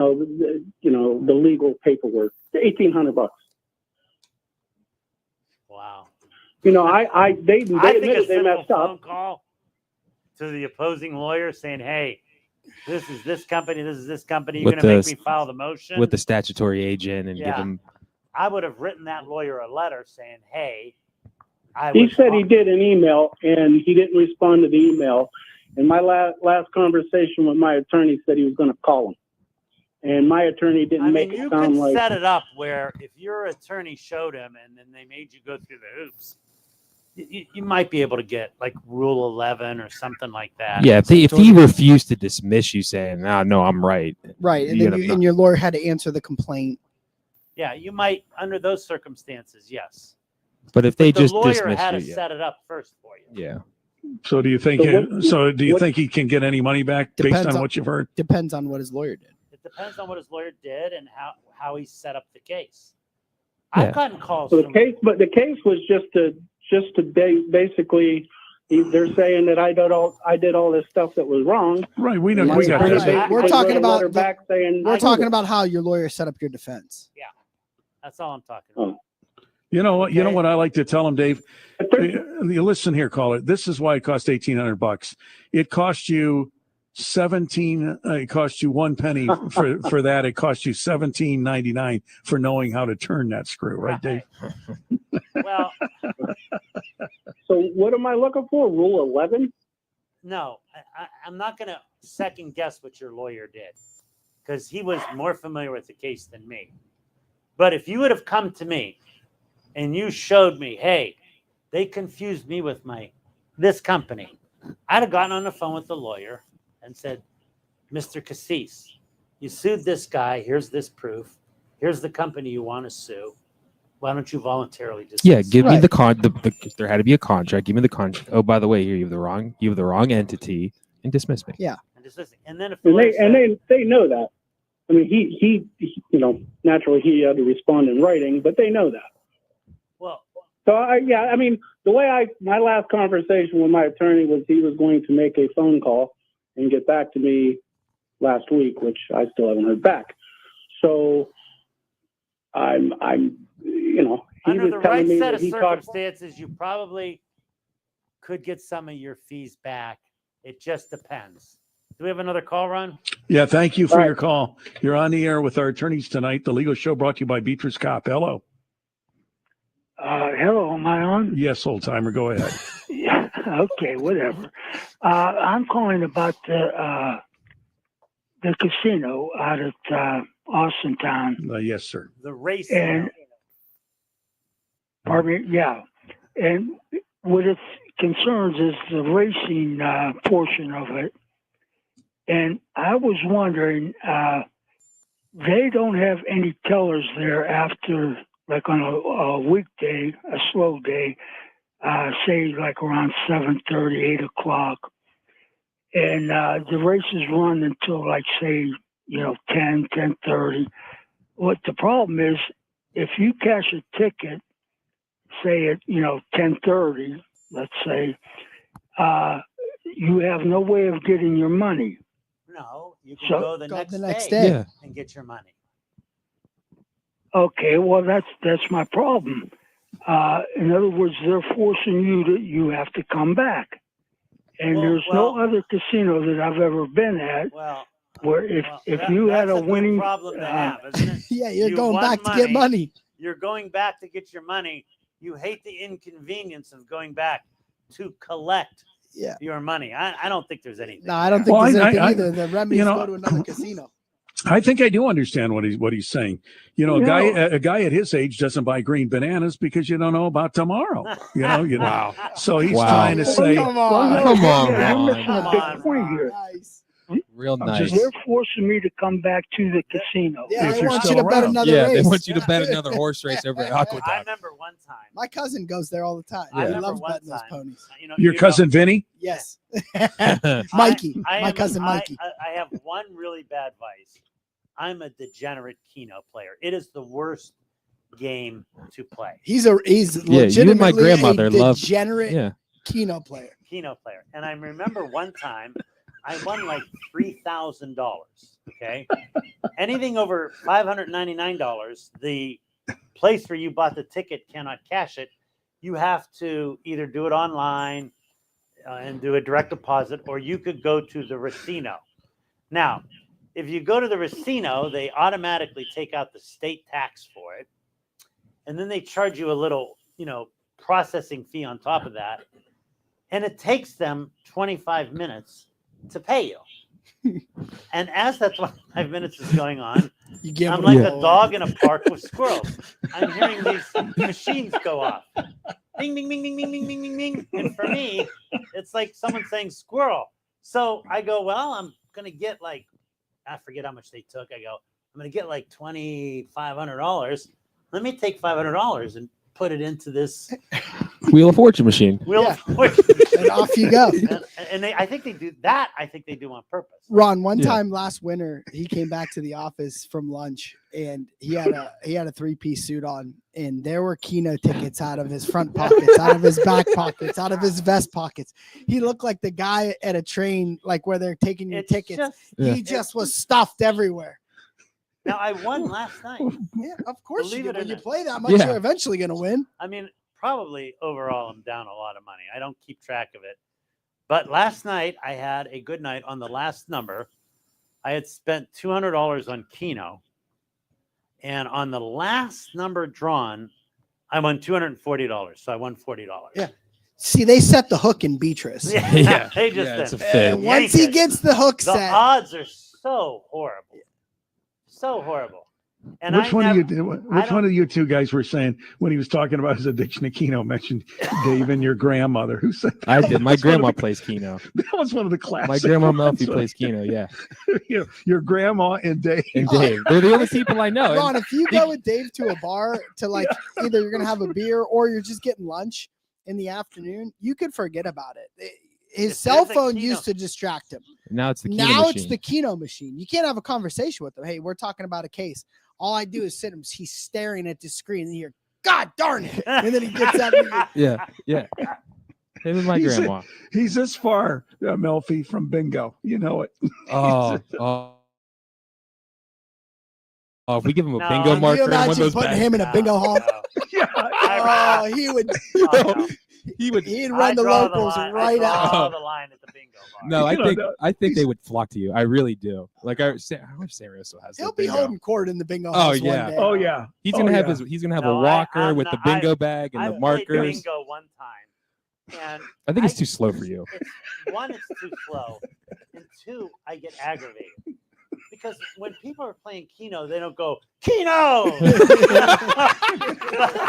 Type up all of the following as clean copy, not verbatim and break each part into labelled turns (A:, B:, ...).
A: the legal paperwork. $1,800.
B: Wow.
A: They
B: I think a
A: admitted they
B: simple
A: messed
B: phone
A: up.
B: call to the opposing lawyer saying, "Hey, this is this company. This is this company. You're going to make me file the motion
C: with the statutory agent and give him."
B: I would have written that lawyer a letter saying, "Hey,
A: He said he did an email and he didn't respond to the email. And my last conversation with my attorney said he was going to call him. And my attorney didn't make
B: you
A: it sound
B: could
A: like
B: set it up where if your attorney showed him and then they made you go through the hoops, you might be able to get like Rule 11 or something like that.
C: Yeah, if he refused to dismiss you saying, no, I'm right.
D: Right, and then and your lawyer had to answer the complaint.
B: Yeah, you might, under those circumstances, yes.
C: But if they just
B: the lawyer
C: dismiss
B: had
C: you,
B: to set it up first for you.
C: Yeah.
E: So do you think? Do you think he can get any money back based on what you've heard?
D: Depends on what his lawyer did.
B: It depends on what his lawyer did and how he set up the case.
C: Yeah.
B: I've gotten calls.
A: the case was just to basically. They're saying that I did all this stuff that was wrong.
E: Right, we know.
A: My
E: We got
A: attorney
E: this.
A: basically
D: We're talking
A: wrote a letter
D: about
A: back saying
D: we're
A: I
D: talking
A: did it.
D: about how your lawyer set up your defense.
B: Yeah, that's all I'm talking about.
E: You know what? You know what I like to tell him, Dave.
A: But there-
E: You listen here, caller. This is why it cost $1,800. It cost you 17. It cost you 1 penny for that. It cost you $17.99 for knowing how to turn that screw, right, Dave?
B: Well,
A: So what am I looking for? Rule 11?
B: no, I'm not going to second guess what your lawyer did because he was more familiar with the case than me. But if you would have come to me and you showed me, hey, they confused me with this company, I'd have gotten on the phone with the lawyer and said, Mr. Cassis, you sued this guy. Here's this proof. Here's the company you want to sue. Why don't you voluntarily dismiss?
C: Yeah, give me the there had to be a contract. Give me the contract. Oh, by the way, here you have the wrong entity and dismiss me.
D: Yeah.
B: And then if
A: They know that. I mean, he naturally he had to respond in writing, but they know that.
B: well,
A: So I mean, the way my last conversation with my attorney was he was going to make a phone call and get back to me last week, which I still haven't heard back. So I'm he
B: under
A: was
B: the
A: telling
B: right
A: me
B: set
A: that
B: of
A: he talked.
B: circumstances, you probably could get some of your fees back. It just depends. Do we have another call, Ron?
E: Yeah, thank you for your call. You're on the air with our attorneys tonight. The Legal Show brought to you by Beatrice Kopp. Hello.
F: Hello, am I on?
E: Yes, old timer. Go ahead.
F: Yeah, okay, whatever. I'm calling about the casino out at Austintown.
E: Yes, sir.
B: The race.
F: And pardon me, yeah. And what it concerns is the racing portion of it. And I was wondering, they don't have any tellers there after, like on a weekday, a slow day, say like around 7:30, 8 o'clock. And the races run until like, say, 10:30. What the problem is, if you cash a ticket, say at, 10:30, let's say, you have no way of getting your money.
B: No, you can go the next
D: day
B: and get your money.
F: Okay, well, that's my problem. In other words, they're forcing you have to come back. And there's no other casino that I've ever been at where if you had a winning
B: problem to have, isn't it?
D: Yeah, you're going back to get money.
B: You're going back to get your money. You hate the inconvenience of going back to collect your money. I don't think there's anything.
D: No, I don't think there's anything either. The remedies go to another casino.
E: I think I do understand what he's saying. A guy at his age doesn't buy green bananas because you don't know about tomorrow. Wow. So he's trying to say,
D: come on,
F: you're missing a big point here.
C: Real nice.
F: They're forcing me to come back to the casino.
D: Yeah,
E: If
D: they
E: you're
D: want you
E: still
D: to bet
E: around.
D: another
C: Yeah,
D: race.
C: they want you to bet another horse race over at
B: I
C: Aqueduct.
B: remember one time.
D: My cousin goes there all the time.
B: I
D: He
B: remember
D: loves
B: one
D: betting those
B: time.
D: ponies.
E: Your cousin Vinny?
D: Yes. Mikey. My cousin Mikey.
B: I have one really bad vice. I'm a degenerate Keno player. It is the worst game to play.
D: He's
C: you and my
D: legitimately
C: grandmother
D: a
C: love
D: degenerate Keno player.
B: Keno player. And I remember one time I won like $3,000. Okay. Anything over $599, the place where you bought the ticket cannot cash it. You have to either do it online and do a direct deposit, or you could go to the Racino. Now, if you go to the Racino, they automatically take out the state tax for it. And then they charge you a little, processing fee on top of that. And it takes them 25 minutes to pay you. And as that 25 minutes is going on, I'm like a dog in a park with squirrels. I'm hearing these machines go off. Ding, ding, ding, ding, ding, ding, ding, ding, ding. And for me, it's like someone saying squirrel. So I go, well, I'm going to get like, I forget how much they took. I go, I'm going to get like $2,500. Let me take $500 and put it into this
C: Wheel of Fortune machine.
B: Wheel
D: Yeah.
B: of Fortune.
D: And off you go.
B: And I think they do that. I think they do on purpose.
D: Ron, one
C: Yeah.
D: time last winter, he came back to the office from lunch and he had a 3-piece suit on, and there were Keno tickets out of his front pockets, out of his back pockets, out of his vest pockets. He looked like the guy at a train, like where they're taking your
B: It's
D: tickets.
B: just-
C: Yeah.
D: He just was stuffed everywhere.
B: now I won last night.
D: Yeah, of course
B: Believe
D: you
B: it
D: do.
B: or
D: When you
B: not.
D: play that much,
C: Yeah.
D: you're eventually going to win.
B: I mean, probably overall, I'm down a lot of money. I don't keep track of it. But last night, I had a good night on the last number. I had spent $200 on Keno. And on the last number drawn, I won $240. So I won $40.
D: Yeah. See, they set the hook in Beatrice.
B: Yeah.
C: Yeah.
B: They just
C: Yeah, it's a
B: did.
C: fit.
D: And once he
B: Yank it.
D: gets the hook
B: The
D: set,
B: odds are so horrible. So horrible. And
E: Which one
B: never,
E: of you?
B: I
E: Which
B: don't-
E: one of you two guys were saying when he was talking about his addiction to Keno? Mentioned Dave and your grandmother. Who said that?
C: I did. My
E: was one of
C: grandma
E: the-
C: plays Keno.
E: That was one of the classic.
C: My grandma
E: ones.
C: Melfi plays Keno. Yeah,
E: Your grandma and Dave.
C: and Dave. They're the only people I know.
D: Ron,
C: And
D: if you go with Dave to a bar to like either you're gonna have a beer or you're just getting lunch in the afternoon, you could forget about it. His
B: If
D: cell
B: there's a
D: phone
B: Keno-
D: used to distract him.
C: now it's the Keno
D: Now
C: machine.
D: it's the Keno machine. You can't have a conversation with him. Hey, we're talking about a case. All I do is sit him. He's staring at the screen and you're, God darn it. And then he gets up. And
C: Yeah, yeah. Him and my
E: He's a-
C: grandma.
E: He's this far, Melfi, from bingo. You know it.
C: Oh. Oh, if we give him a
B: No,
C: bingo
B: can
D: can
C: marker
D: you
C: and one of
D: imagine
C: those
D: putting
C: bags,
D: him in a bingo hall?
E: Yeah.
D: Oh, he would.
B: No.
C: he would.
D: He'd
B: I
D: run the
B: draw
D: locals
B: line-
D: right
B: I
D: out.
B: draw the line at the bingo bar.
C: No, I
E: You know,
C: think
E: no,
C: I think they would flock to you. I really do. Like I wish Sanrio still has.
D: He'll
C: the
D: be
C: bingo.
D: holding court in the bingo
C: Oh,
D: house
C: yeah.
D: one day.
E: Oh yeah.
C: He's
E: Oh,
C: gonna have
E: yeah.
C: He's gonna have
B: No,
C: a walker
B: I'm
C: with the
B: not-
C: bingo bag and
B: I
C: the
B: played
C: markers.
B: bingo one time, and
C: I think it's too slow for you.
B: It's, one, it's too slow, and two, I get aggravated because when people are playing Keno, they don't go Keno.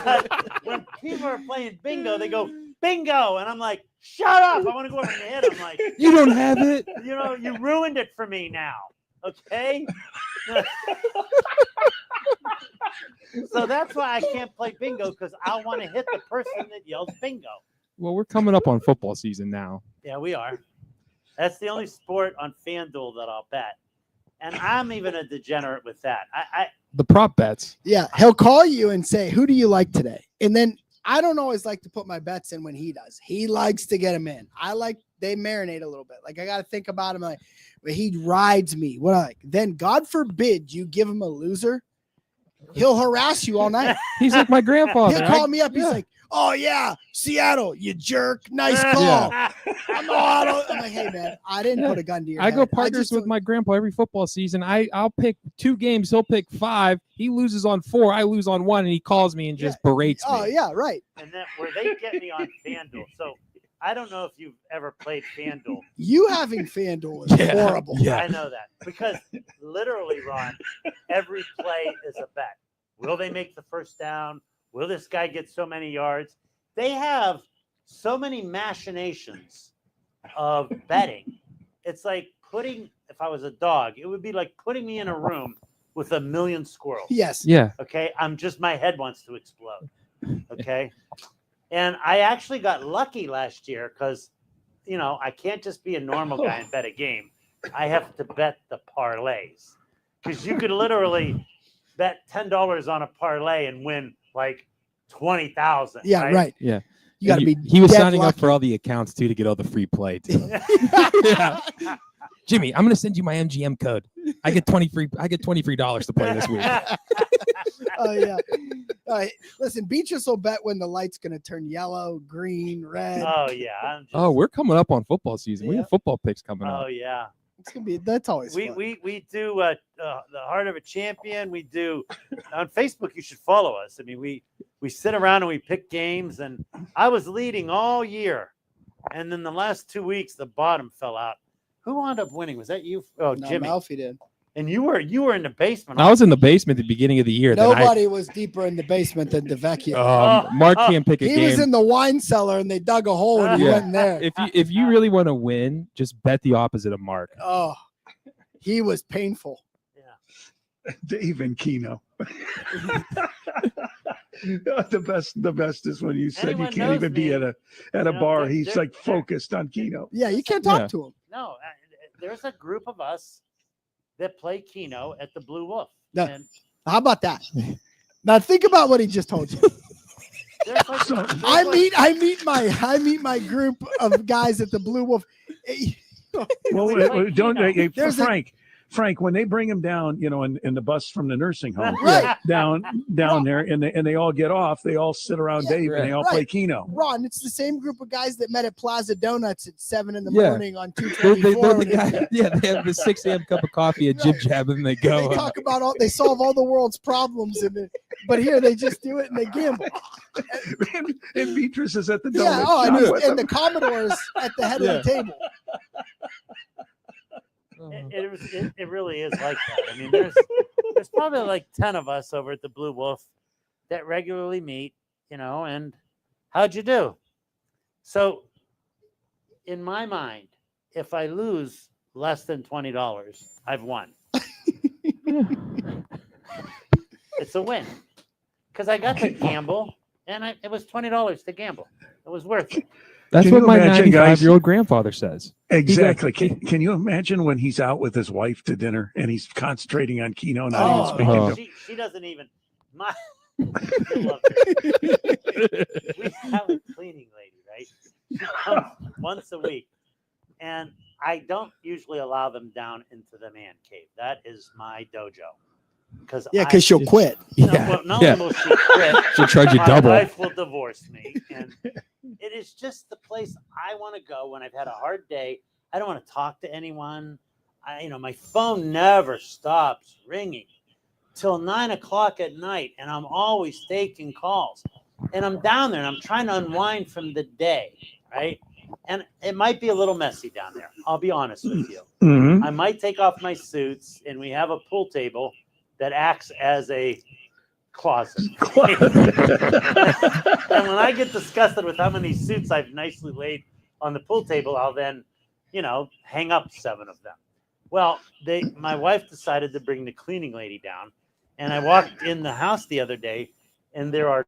B: But when people are playing bingo, they go bingo, and I'm like, shut up! I want to go over and hit him. Like,
C: You don't have it.
B: you ruined it for me now. Okay. So that's why I can't play bingo because I want to hit the person that yells bingo.
C: Well, we're coming up on football season now.
B: Yeah, we are. That's the only sport on FanDuel that I'll bet. And I'm even a degenerate with that.
C: The prop bets.
D: Yeah, he'll call you and say, "Who do you like today?" And then I don't always like to put my bets in when he does. He likes to get them in. They marinate a little bit. Like I got to think about him. Like, but he rides me. What I like. Then God forbid you give him a loser, he'll harass you all night.
C: He's like my grandfather.
D: He'll call me up. He's like, "Oh yeah, Seattle, you jerk. Nice call." I'm like, "Hey man, I didn't put a gun to your
C: I
D: head.
C: go partners
D: just
C: with my grandpa every football season. I'll pick 2 games. He'll pick 5. He loses on 4. I lose on 1, and he calls me and just berates me.
D: Oh yeah, right.
B: And then where they get me on FanDuel. So I don't know if you've ever played FanDuel.
D: You having FanDuel is
C: Yeah.
D: horrible.
C: Yeah.
B: I know that because literally, Ron, every play is a bet. Will they make the first down? Will this guy get so many yards? They have so many machinations of betting. It's like if I was a dog, it would be like putting me in a room with 1,000,000 squirrels.
D: Yes.
C: Yeah.
B: Okay. My head wants to explode. Okay. And I actually got lucky last year because, I can't just be a normal guy and bet a game. I have to bet the parlays because you could literally bet $10 on a parlay and win like 20,000.
D: Yeah, right.
C: Yeah.
D: You got to
C: And
D: be.
C: He was
D: dead
C: signing up
D: lucky.
C: for all the accounts too to get all the free play too. Yeah. Jimmy, I'm gonna send you my MGM code. I get $23 to play this week.
D: Oh yeah. All right. Listen, Beatrice will bet when the light's gonna turn yellow, green, red.
B: Oh yeah. I'm just,
C: Oh, we're coming up on football season. We
D: Yeah.
C: have football picks coming up.
B: Oh yeah.
D: It's gonna be that's always
B: We
D: fun.
B: we do the Heart of a Champion. We do on Facebook. You should follow us. I mean, we sit around and we pick games. And I was leading all year, and then the last 2 weeks the bottom fell out. Who wound up winning? Was that you? Oh,
D: No,
B: Jimmy.
D: Malfi did.
B: And you were in the basement.
C: I was in the basement at the beginning of the year. then
D: Nobody was deeper in the basement than DeVecchio.
C: Mark can't pick a
D: he
C: game.
D: was in the wine cellar and they dug a hole and he
C: Yeah.
D: went in there.
C: If you really want to win, just bet the opposite of Mark.
D: Oh, he was painful.
E: Dave and Keno. The best is when you said
B: Anyone
E: you can't
B: knows
E: even be
B: me.
E: at a
B: You know,
E: bar.
B: they're-
E: He's
B: they're-
E: like
B: they're-
E: focused on Keno.
D: Yeah, you can't talk
C: Yeah.
D: to him.
B: No, there's a group of us that play Keno at the Blue Wolf.
D: No.
B: And
D: How about that? Now think about what he just told you.
B: there's like,
E: So-
B: there's
D: I
B: like-
D: meet my group of guys at the Blue Wolf.
E: Well,
B: we play
E: don't
B: Keno.
E: they,
D: There's a-
E: Frank, when they bring him down, in the bus from the nursing home
D: Right.
E: down there, and they all get off, they all sit around
D: Yeah,
E: Dave and they all
D: right.
E: play Keno.
D: Ron, it's the same group of guys that met at Plaza Donuts at 7 in the
C: Yeah.
D: morning on
C: They're
D: 224.
C: the guy, yeah, they have the 6 a.m. cup of coffee at Jib Jab and they go.
D: They talk about they solve all the world's problems, but here they just do it and they gamble.
E: and Beatrice is at the donut
D: Yeah, oh,
E: shop with
D: and the
E: him.
D: Commodore's at the head of the table.
B: It really is like that. I mean, there's probably like 10 of us over at the Blue Wolf that regularly meet, and how'd you do? So in my mind, if I lose less than $20, I've won. It's a win. Because I got to gamble and it was $20 to gamble. It was worth it.
C: That's
E: Can
C: what
E: you
C: my
E: imagine, guys?
C: 95-year-old grandfather says.
E: Exactly.
C: He-
E: Can you imagine when he's out with his wife to dinner and he's concentrating on Keno, not
D: Oh,
E: even speaking
C: Oh.
E: to
B: She doesn't even my I love her. We have a cleaning lady, right? She comes once a week, and I don't usually allow them down into the man cave. That is my dojo. Because
D: Because she'll quit.
B: not only will she quit,
C: She'll charge you
B: my
C: double.
B: wife will divorce me, and it is just the place I want to go when I've had a hard day. I don't want to talk to anyone. My phone never stops ringing till 9 o'clock at night, and I'm always taking calls. And I'm down there, and I'm trying to unwind from the day, right? And it might be a little messy down there. I'll be honest with you.
E: Mhm.
B: I might take off my suits, and we have a pool table that acts as a closet. And when I get disgusted with how many suits I've nicely laid on the pool table, I'll then, hang up 7 of them. Well, my wife decided to bring the cleaning lady down, and I walked in the house the other day, and there are